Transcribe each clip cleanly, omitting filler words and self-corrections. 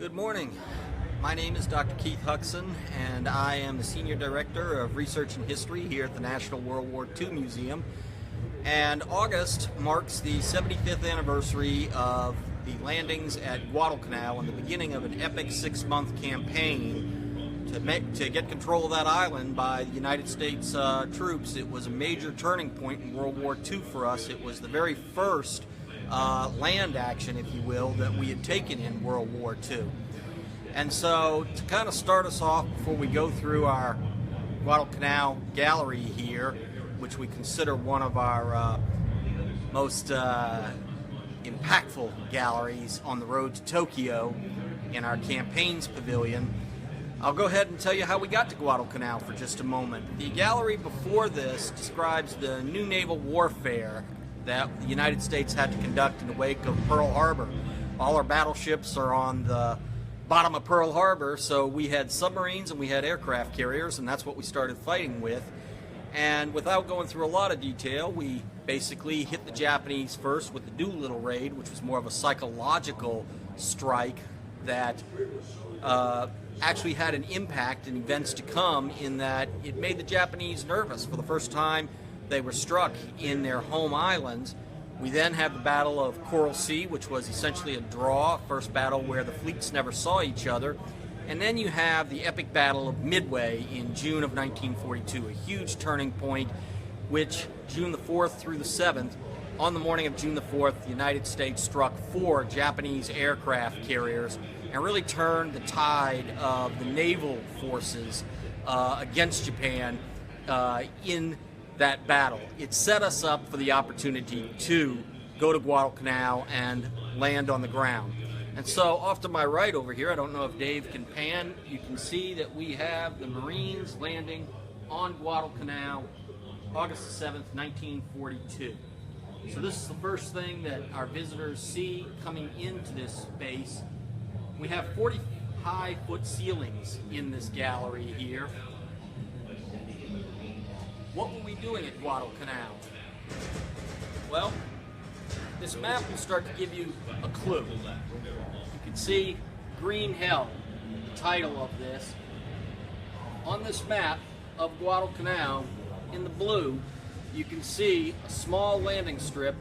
Good morning. My name is Dr. Keith Huxon, and I am the Senior Director of Research and History here at the National World War II Museum. And August marks the 75th anniversary of the landings at Guadalcanal and the beginning of an epic 6-month campaign to get control of that island by the United States troops. It was a major turning point in World War II for us. It was the very first land action, if you will, that we had taken in World War II. And so, to kind of start us off before we go through our Guadalcanal gallery here, which we consider one of our most impactful galleries on the road to Tokyo in our campaigns pavilion, I'll go ahead and tell you how we got to Guadalcanal for just a moment. The gallery before this describes the new naval warfare that the United States had to conduct in the wake of Pearl Harbor. All our battleships are on the bottom of Pearl Harbor, so we had submarines and we had aircraft carriers, and that's what we started fighting with. And without going through a lot of detail, we basically hit the Japanese first with the Doolittle raid, which was more of a psychological strike that actually had an impact in events to come, in that it made the Japanese nervous. For the first time, they were struck in their home islands. We then have the Battle of Coral Sea, which was essentially a draw, first battle where the fleets never saw each other. And then you have the epic Battle of Midway in June of 1942, a huge turning point, which June the 4th through the 7th, on the morning of June the 4th, the United States struck 4 Japanese aircraft carriers and really turned the tide of the naval forces against Japan in that battle. It set us up for the opportunity to go to Guadalcanal and land on the ground. And so off to my right over here, I don't know if Dave can pan, you can see that we have the Marines landing on Guadalcanal August 7th, 1942. So this is the first thing that our visitors see coming into this space. We have 40-high-foot ceilings in this gallery here. What were we doing at Guadalcanal? Well, this map will start to give you a clue. You can see Green Hell, the title of this. On this map of Guadalcanal, in the blue, you can see a small landing strip.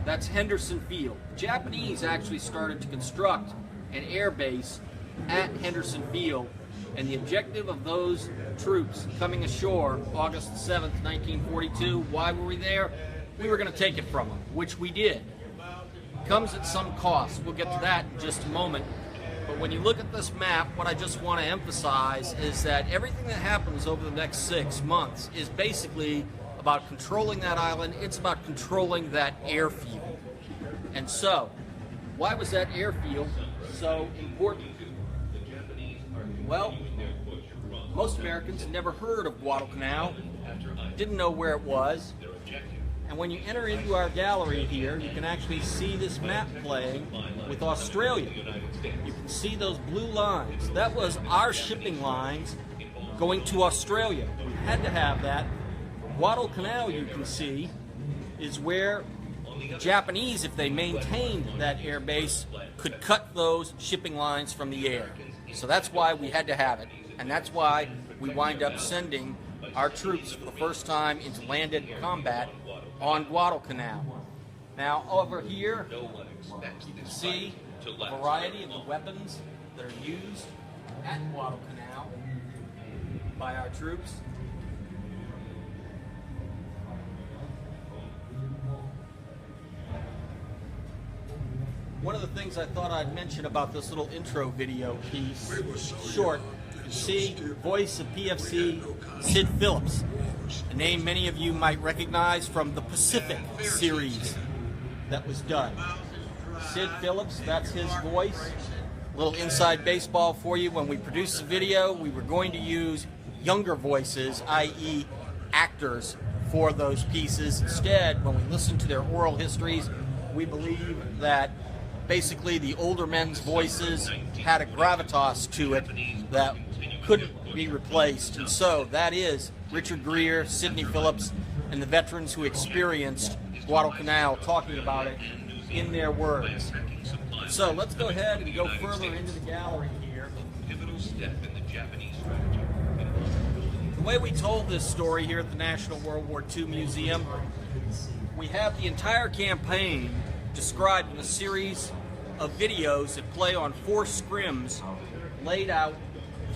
That's Henderson Field. The Japanese actually started to construct an air base at Henderson Field, and the objective of those troops coming ashore August 7th, 1942, why were we there? We were going to take it from them, which we did. Comes at some cost. We'll get to that in just a moment. But when you look at this map, what I just want to emphasize is that everything that happens over the next 6 months is basically about controlling that island. It's about controlling that airfield. And so, why was that airfield so important? Well, most Americans never heard of Guadalcanal, didn't know where it was. And when you enter into our gallery here, you can actually see this map playing with Australia. You can see those blue lines. That was our shipping lines going to Australia. We had to have that. Guadalcanal, you can see, is where the Japanese, if they maintained that air base, could cut those shipping lines from the air. So that's why we had to have it. And that's why we wind up sending our troops for the first time into landed combat on Guadalcanal. Now over here, you can see a variety of the weapons that are used at Guadalcanal by our troops. One of the things I thought I'd mention about this little intro video piece, short, you can see voice of PFC Sid Phillips, a name many of you might recognize from the Pacific series that was done. Sid Phillips, that's his voice. A little inside baseball for you. When we produced the video, we were going to use younger voices, i.e. actors, for those pieces. Instead, when we listened to their oral histories, we believe that basically the older men's voices had a gravitas to it that couldn't be replaced. And so that is Richard Greer, Sidney Phillips, and the veterans who experienced Guadalcanal talking about it in their words. So let's go ahead and go further into the gallery here. The way we told this story here at the National World War II Museum, we have the entire campaign described in a series of videos that play on 4 scrims laid out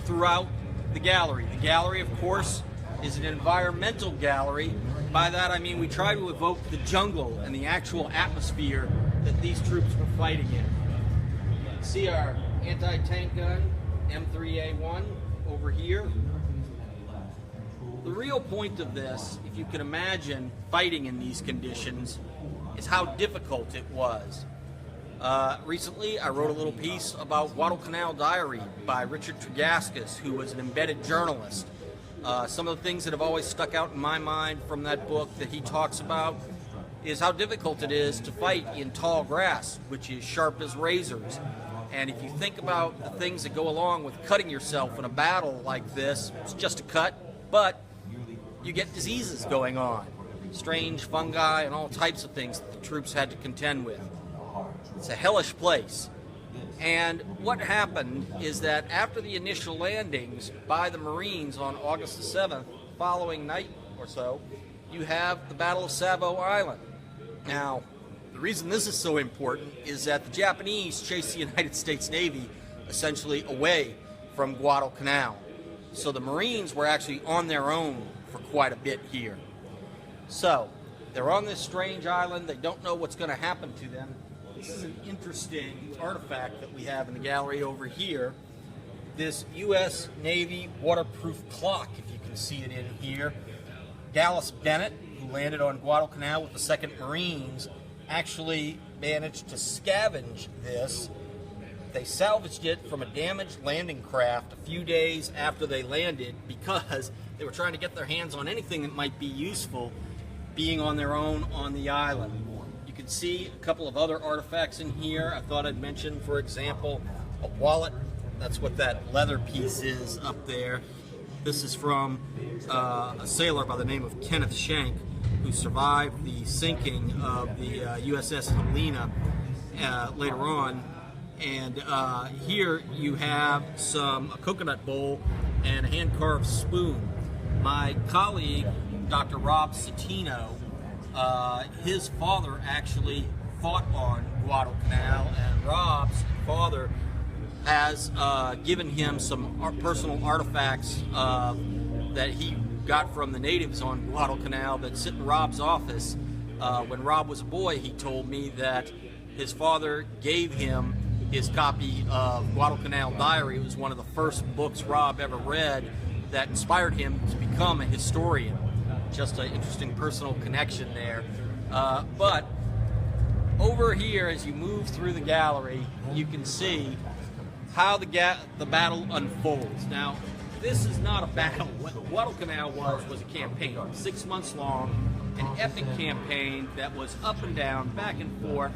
throughout the gallery. The gallery, of course, is an environmental gallery. By that I mean we try to evoke the jungle and the actual atmosphere that these troops were fighting in. You can see our anti-tank gun, M3A1, over here. The real point of this, if you can imagine fighting in these conditions, is how difficult it was. Recently, I wrote a little piece about Guadalcanal Diary by Richard Tregaskis, who was an embedded journalist. Some of the things that have always stuck out in my mind from that book that he talks about is how difficult it is to fight in tall grass, which is sharp as razors. And if you think about the things that go along with cutting yourself in a battle like this, it's just a cut, but you get diseases going on, strange fungi and all types of things that the troops had to contend with. It's a hellish place. And what happened is that after the initial landings by the Marines on August the 7th, following night or so, you have the Battle of Savo Island. Now, the reason this is so important is that the Japanese chased the United States Navy essentially away from Guadalcanal. So the Marines were actually on their own for quite a bit here. So, they're on this strange island. They don't know what's going to happen to them. This is an interesting artifact that we have in the gallery over here. This U.S. Navy waterproof clock, if you can see it in here. Dallas Bennett, who landed on Guadalcanal with the 2nd Marines, actually managed to scavenge this. They salvaged it from a damaged landing craft a few days after they landed because they were trying to get their hands on anything that might be useful being on their own on the island. You can see a couple of other artifacts in here. I thought I'd mention, for example, a wallet. That's what that leather piece is up there. This is from a sailor by the name of Kenneth Shank, who survived the sinking of the USS Helena later on. And here you have a coconut bowl and a hand-carved spoon. My colleague, Dr. Rob Citino, his father actually fought on Guadalcanal, and Rob's father has given him some personal artifacts that he got from the natives on Guadalcanal that sit in Rob's office. When Rob was a boy, he told me that his father gave him his copy of Guadalcanal Diary. It was one of the first books Rob ever read that inspired him to become a historian. Just an interesting personal connection there. But over here, as you move through the gallery, you can see how the battle unfolds. Now, this is not a battle. What Guadalcanal was a campaign, 6 months long, an epic campaign that was up and down, back and forth.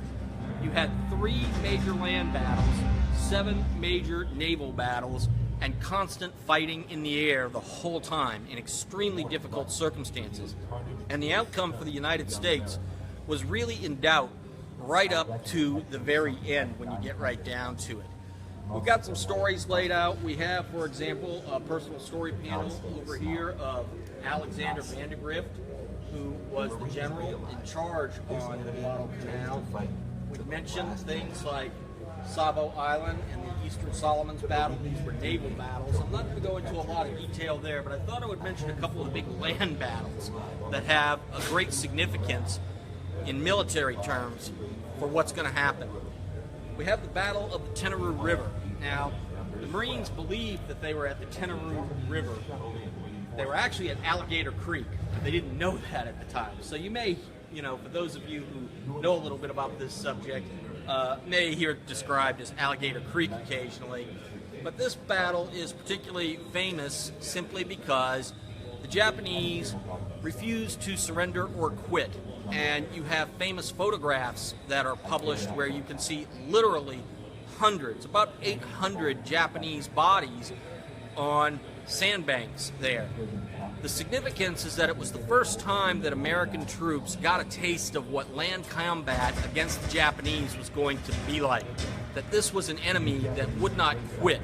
You had 3 major land battles, 7 major naval battles, and constant fighting in the air the whole time in extremely difficult circumstances. And the outcome for the United States was really in doubt right up to the very end when you get right down to it. We've got some stories laid out. We have, for example, a personal story panel over here of Alexander Vandergrift, who was the general in charge on Guadalcanal. We've mentioned things like Savo Island and the Eastern Solomons battle. These were naval battles. I'm not going to go into a lot of detail there, but I thought I would mention a couple of the big land battles that have a great significance in military terms for what's going to happen. We have the Battle of the Tenaroo River. Now, the Marines believed that they were at the Tenaroo River. They were actually at Alligator Creek, but they didn't know that at the time. So you may, for those of you who know a little bit about this subject, may hear it described as Alligator Creek occasionally. But this battle is particularly famous simply because the Japanese refused to surrender or quit. And you have famous photographs that are published where you can see literally hundreds, about 800 Japanese bodies on sandbanks there. The significance is that it was the first time that American troops got a taste of what land combat against the Japanese was going to be like, that this was an enemy that would not quit.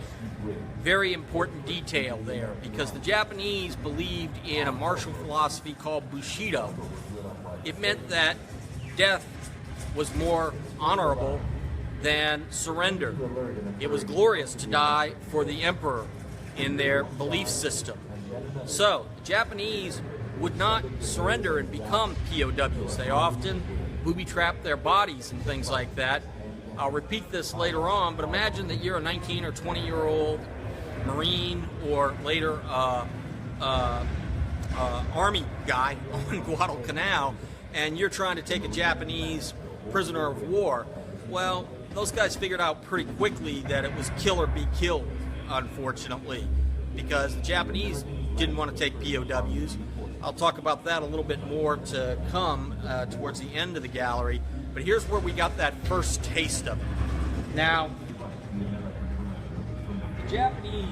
Very important detail there, because the Japanese believed in a martial philosophy called Bushido. It meant that death was more honorable than surrender. It was glorious to die for the emperor in their belief system. So, the Japanese would not surrender and become POWs. They often booby-trapped their bodies and things like that. I'll repeat this later on, but imagine that you're a 19 or 20-year-old Marine or later Army guy on Guadalcanal, and you're trying to take a Japanese prisoner of war. Well, those guys figured out pretty quickly that it was kill or be killed, unfortunately, because the Japanese didn't want to take POWs. I'll talk about that a little bit more to come towards the end of the gallery, but here's where we got that first taste of it. Now, the Japanese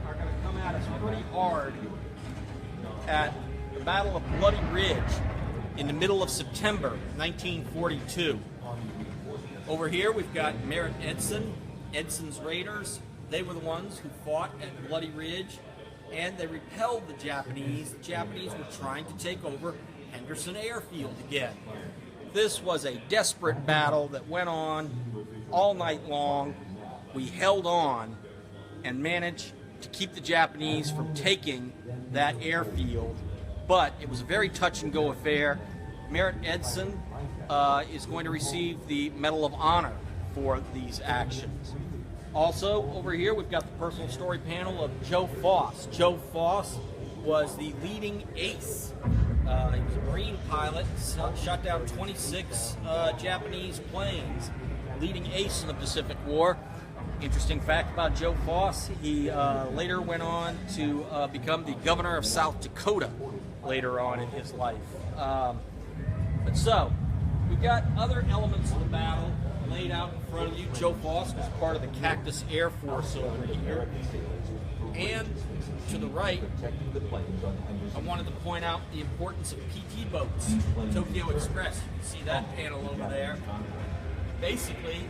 are going to come at us pretty hard at the Battle of Bloody Ridge in the middle of September 1942. Over here we've got Merritt Edson, Edson's Raiders. They were the ones who fought at Bloody Ridge, and they repelled the Japanese. The Japanese were trying to take over Henderson Airfield again. This was a desperate battle that went on all night long. We held on and managed to keep the Japanese from taking that airfield, but it was a very touch-and-go affair. Merritt Edson is going to receive the Medal of Honor for these actions. Also, over here, we've got the personal story panel of Joe Foss. Joe Foss was the leading ace. He was a Marine pilot, shot down 26 Japanese planes, leading ace in the Pacific War. Interesting fact about Joe Foss, he later went on to become the governor of South Dakota later on in his life. But so, we've got other elements of the battle laid out in front of you. Joe Foss was part of the Cactus Air Force over here. And to the right, I wanted to point out the importance of PT boats. Tokyo Express, you can see that panel over there. Basically,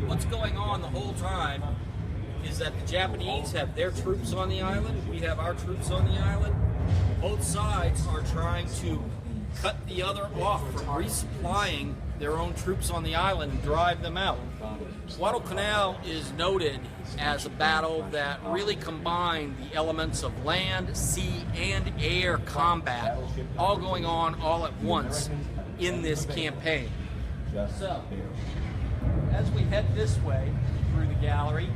what's going on the whole time is that the Japanese have their troops on the island, we have our troops on the island. Both sides are trying to cut the other off from resupplying their own troops on the island and drive them out. Guadalcanal is noted as a battle that really combined the elements of land, sea, and air combat, all going on all at once in this campaign. So, as we head this way through the gallery,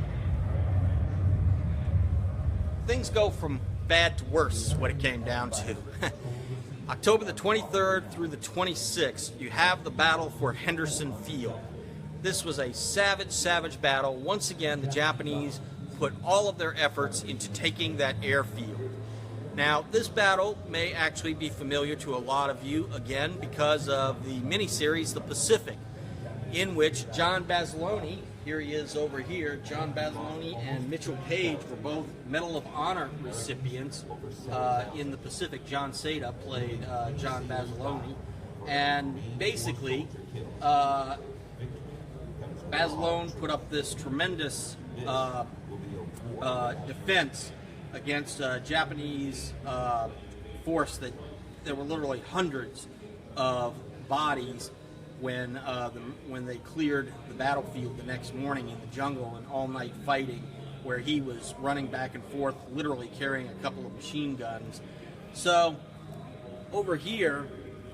things go from bad to worse, what it came down to. October the 23rd through the 26th, you have the battle for Henderson Field. This was a savage, savage battle. Once again, the Japanese put all of their efforts into taking that airfield. Now, this battle may actually be familiar to a lot of you, again, because of the miniseries, The Pacific, in which John Basilone, here he is over here, John Basilone and Mitchell Page were both Medal of Honor recipients in the Pacific. John Seda played John Basilone. And basically, Basilone put up this tremendous defense against a Japanese force that there were literally hundreds of bodies when they cleared the battlefield the next morning in the jungle and all-night fighting, where he was running back and forth, literally carrying a couple of machine guns. So, over here,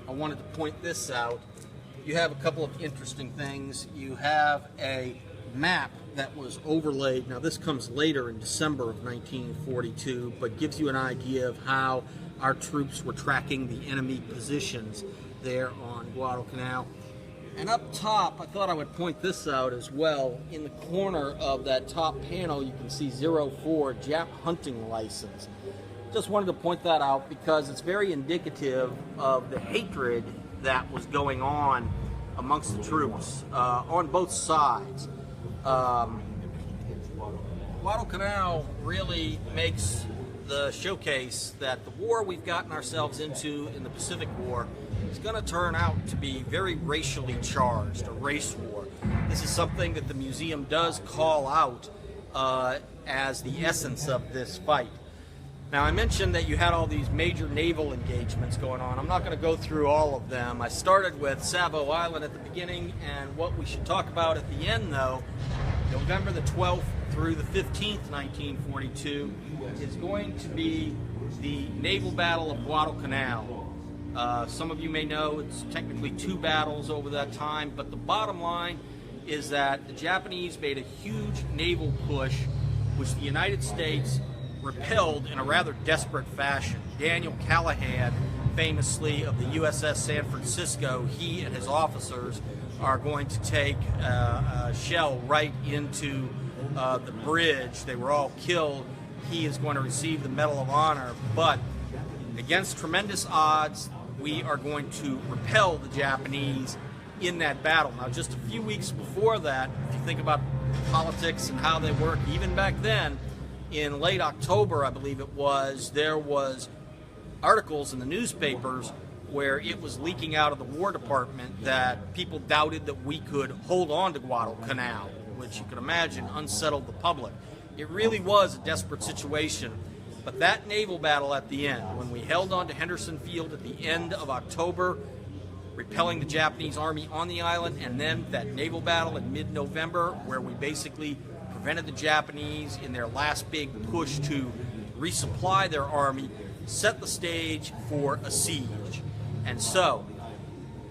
I wanted to point this out. You have a couple of interesting things. You have a map that was overlaid. Now, this comes later in December of 1942, but gives you an idea of how our troops were tracking the enemy positions there on Guadalcanal. And up top, I thought I would point this out as well. In the corner of that top panel, you can see 04 Jap hunting license. Just wanted to point that out because it's very indicative of the hatred that was going on amongst the troops on both sides. Guadalcanal really makes the showcase that the war we've gotten ourselves into in the Pacific War is going to turn out to be very racially charged, a race war. This is something that the museum does call out as the essence of this fight. Now, I mentioned that you had all these major naval engagements going on. I'm not going to go through all of them. I started with Savo Island at the beginning, and what we should talk about at the end, though, November the 12th through the 15th, 1942, is going to be the naval battle of Guadalcanal. Some of you may know it's technically two battles over that time, but the bottom line is that the Japanese made a huge naval push, which the United States repelled in a rather desperate fashion. Daniel Callahan, famously of the USS San Francisco, he and his officers are going to take a shell right into the bridge. They were all killed. He is going to receive the Medal of Honor, but against tremendous odds, we are going to repel the Japanese in that battle. Now, just a few weeks before that, if you think about politics and how they work, even back then, in late October, I believe it was, there was articles in the newspapers where it was leaking out of the War Department that people doubted that we could hold on to Guadalcanal, which you can imagine unsettled the public. It really was a desperate situation. But that naval battle at the end, when we held on to Henderson Field at the end of October, repelling the Japanese army on the island, and then that naval battle in mid-November where we basically prevented the Japanese in their last big push to resupply their army, set the stage for a siege. And so,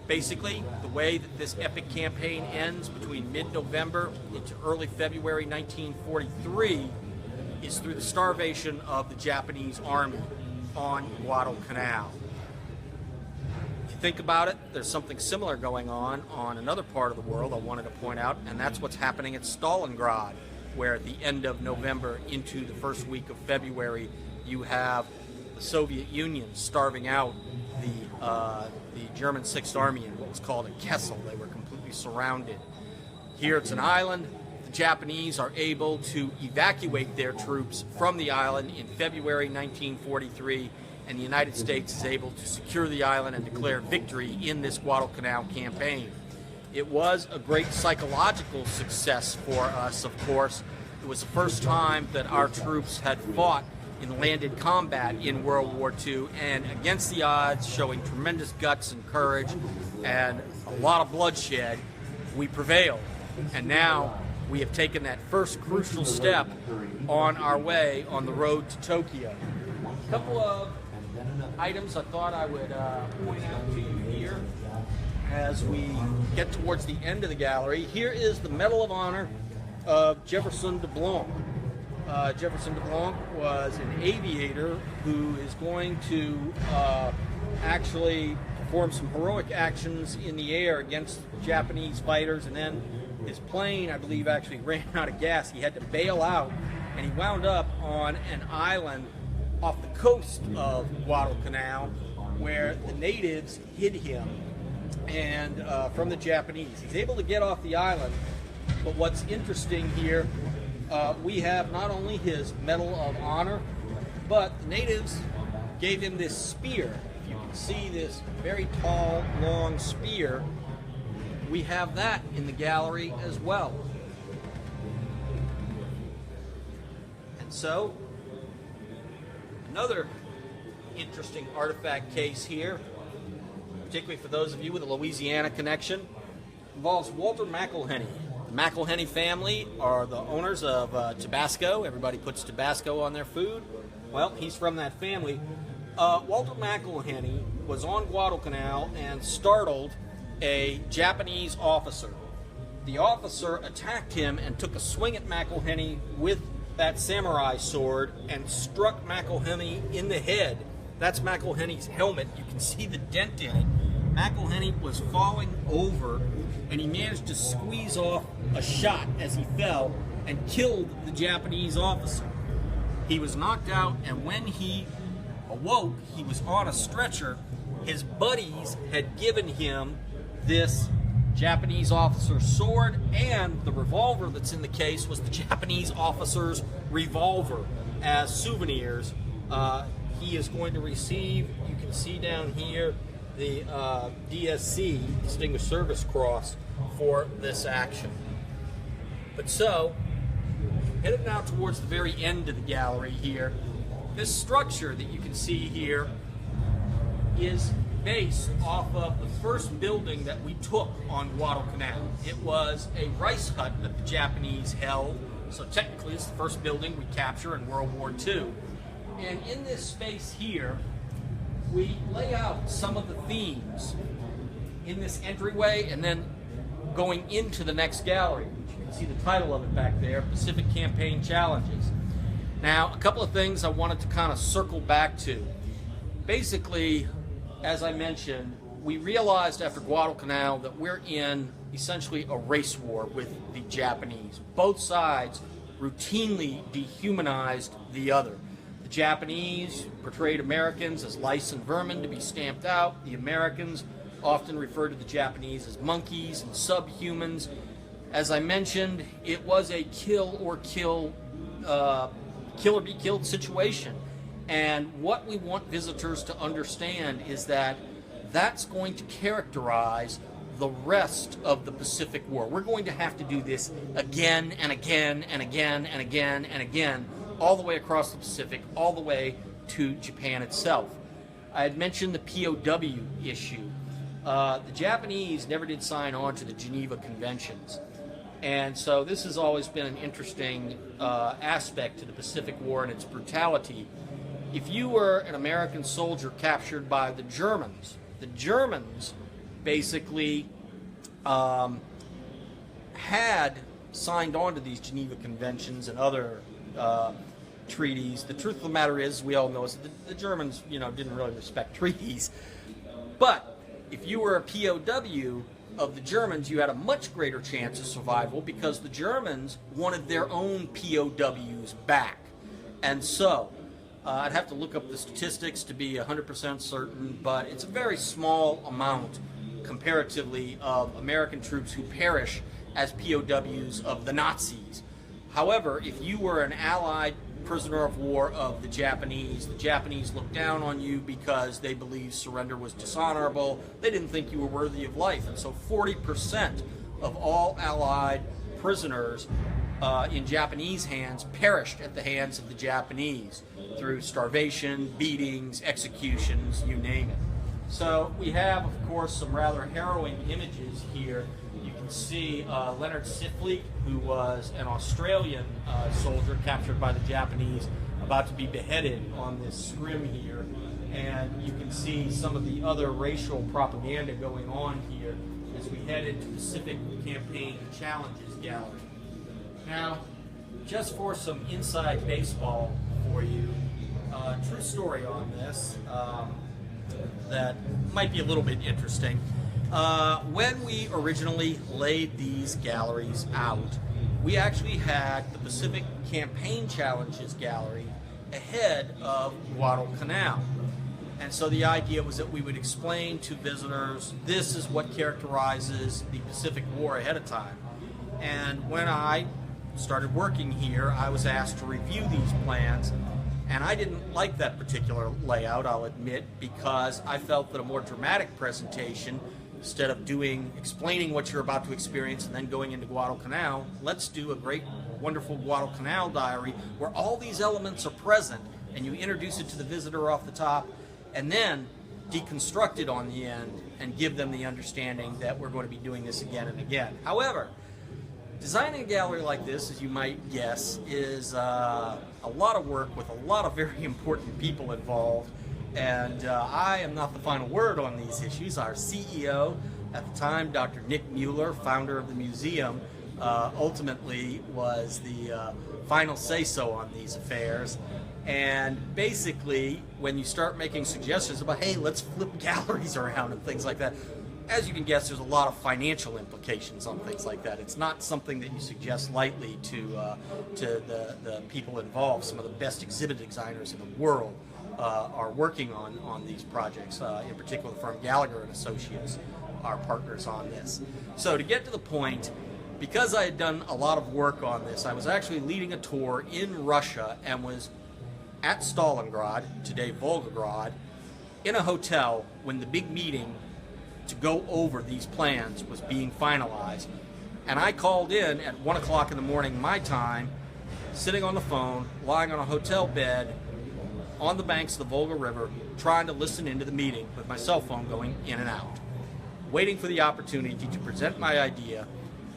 basically, the way that this epic campaign ends between mid-November into early February 1943 is through the starvation of the Japanese army on Guadalcanal. If you think about it, there's something similar going on another part of the world I wanted to point out, and that's what's happening at Stalingrad, where at the end of November into the first week of February, you have the Soviet Union starving out the German Sixth Army in what was called a Kessel. They were completely surrounded. Here it's an island. The Japanese are able to evacuate their troops from the island in February 1943, and the United States is able to secure the island and declare victory in this Guadalcanal campaign. It was a great psychological success for us, of course. It was the first time that our troops had fought in landed combat in World War II, and against the odds, showing tremendous guts and courage and a lot of bloodshed, we prevailed. And now we have taken that first crucial step on our way on the road to Tokyo. A couple of items I thought I would point out to you here as we get towards the end of the gallery. Here is the Medal of Honor of Jefferson de Blanc. Jefferson de Blanc was an aviator who is going to actually perform some heroic actions in the air against Japanese fighters, and then his plane, I believe, actually ran out of gas. He had to bail out, and he wound up on an island off the coast of Guadalcanal where the natives hid him and from the Japanese. He's able to get off the island, but what's interesting here, we have not only his Medal of Honor, but the natives gave him this spear. If you can see this very tall, long spear, we have that in the gallery as well. And so, another interesting artifact case here, particularly for those of you with a Louisiana connection, involves Walter McIlhenny. The McIlhenny family are the owners of Tabasco. Everybody puts Tabasco on their food. Well, he's from that family. Walter McIlhenny was on Guadalcanal and startled a Japanese officer. The officer attacked him and took a swing at McIlhenny with that samurai sword and struck McIlhenny in the head. That's McIlhenny's helmet. You can see the dent in it. McIlhenny was falling over, and he managed to squeeze off a shot as he fell and killed the Japanese officer. He was knocked out, and when he awoke, he was on a stretcher. His buddies had given him this Japanese officer's sword, and the revolver that's in the case was the Japanese officer's revolver as souvenirs. He is going to receive, you can see down here, the DSC, Distinguished Service Cross, for this action. But so, headed now towards the very end of the gallery here, this structure that you can see here is based off of the first building that we took on Guadalcanal. It was a rice hut that the Japanese held, so technically it's the first building we capture in World War II. And in this space here, we lay out some of the themes in this entryway and then going into the next gallery, which you can see the title of it back there, Pacific Campaign Challenges. Now, a couple of things I wanted to kind of circle back to. Basically, as I mentioned, we realized after Guadalcanal that we're in essentially a race war with the Japanese. Both sides routinely dehumanized the other. The Japanese portrayed Americans as lice and vermin to be stamped out. The Americans often referred to the Japanese as monkeys and subhumans. As I mentioned, it was a kill or be killed situation. And what we want visitors to understand is that that's going to characterize the rest of the Pacific War. We're going to have to do this again and again and again and again and again, all the way across the Pacific, all the way to Japan itself. I had mentioned the POW issue. The Japanese never did sign on to the Geneva Conventions. And so this has always been an interesting aspect to the Pacific War and its brutality. If you were an American soldier captured by the Germans basically had signed on to these Geneva Conventions and other treaties. The truth of the matter is, we all know, is that the Germans, didn't really respect treaties. But if you were a POW of the Germans, you had a much greater chance of survival because the Germans wanted their own POWs back. And so, I'd have to look up the statistics to be 100% certain, but it's a very small amount comparatively of American troops who perish as POWs of the Nazis. However, if you were an Allied prisoner of war of the Japanese looked down on you because they believed surrender was dishonorable. They didn't think you were worthy of life. And so 40% of all Allied prisoners in Japanese hands perished at the hands of the Japanese through starvation, beatings, executions, you name it. So we have, of course, some rather harrowing images here. You can see Leonard Sifley, who was an Australian soldier captured by the Japanese, about to be beheaded on this scrim here. And you can see some of the other racial propaganda going on here as we head into Pacific Campaign Challenges Gallery. Now, just for some inside baseball for you, true story on this that might be a little bit interesting. When we originally laid these galleries out, we actually had the Pacific Campaign Challenges Gallery ahead of Guadalcanal. And so the idea was that we would explain to visitors, this is what characterizes the Pacific War ahead of time. And when I started working here, I was asked to review these plans, and I didn't like that particular layout, I'll admit, because I felt that a more dramatic presentation, instead of explaining what you're about to experience and then going into Guadalcanal, let's do a great, wonderful Guadalcanal diary where all these elements are present and you introduce it to the visitor off the top and then deconstruct it on the end and give them the understanding that we're going to be doing this again and again. However, designing a gallery like this, as you might guess, is a lot of work with a lot of very important people involved. And I am not the final word on these issues. Our CEO at the time, Dr. Nick Mueller, founder of the museum, ultimately was the final say-so on these affairs. And basically, when you start making suggestions about, hey, let's flip galleries around and things like that, as you can guess, there's a lot of financial implications on things like that. It's not something that you suggest lightly to the people involved, some of the best exhibit designers in the world. are working on these projects. In particular, the firm Gallagher and Associates are partners on this. So to get to the point, because I had done a lot of work on this, I was actually leading a tour in Russia and was at Stalingrad, today Volgograd, in a hotel when the big meeting to go over these plans was being finalized. And I called in at 1 o'clock in the morning my time, sitting on the phone, lying on a hotel bed on the banks of the Volga River, trying to listen into the meeting with my cell phone going in and out, waiting for the opportunity to present my idea.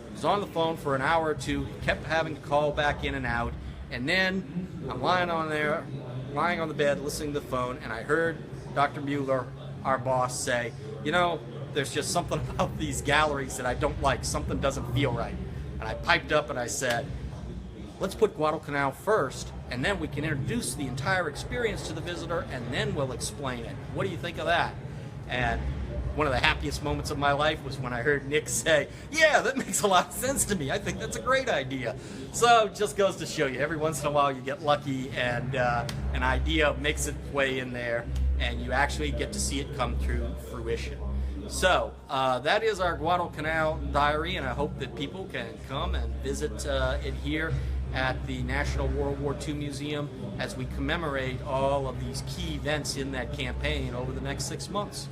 I was on the phone for an hour or two, kept having to call back in and out, and then I'm lying on the bed, listening to the phone, and I heard Dr. Mueller, our boss, say, you know, there's just something about these galleries that I don't like. Something doesn't feel right. And I piped up and I said, let's put Guadalcanal first, and then we can introduce the entire experience to the visitor, and then we'll explain it. What do you think of that? And one of the happiest moments of my life was when I heard Nick say, yeah, that makes a lot of sense to me. I think that's a great idea. So it just goes to show you, every once in a while you get lucky and an idea makes its way in there, and you actually get to see it come through fruition. So that is our Guadalcanal diary, and I hope that people can come and visit it here at the National World War II Museum as we commemorate all of these key events in that campaign over the next 6 months.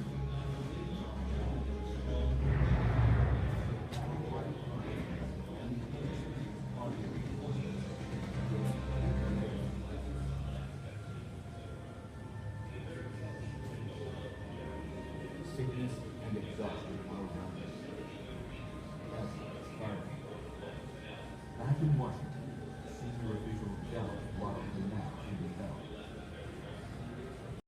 Sickness and exhaustion all around us. Yes, starving. Back in Washington, senior official Jealous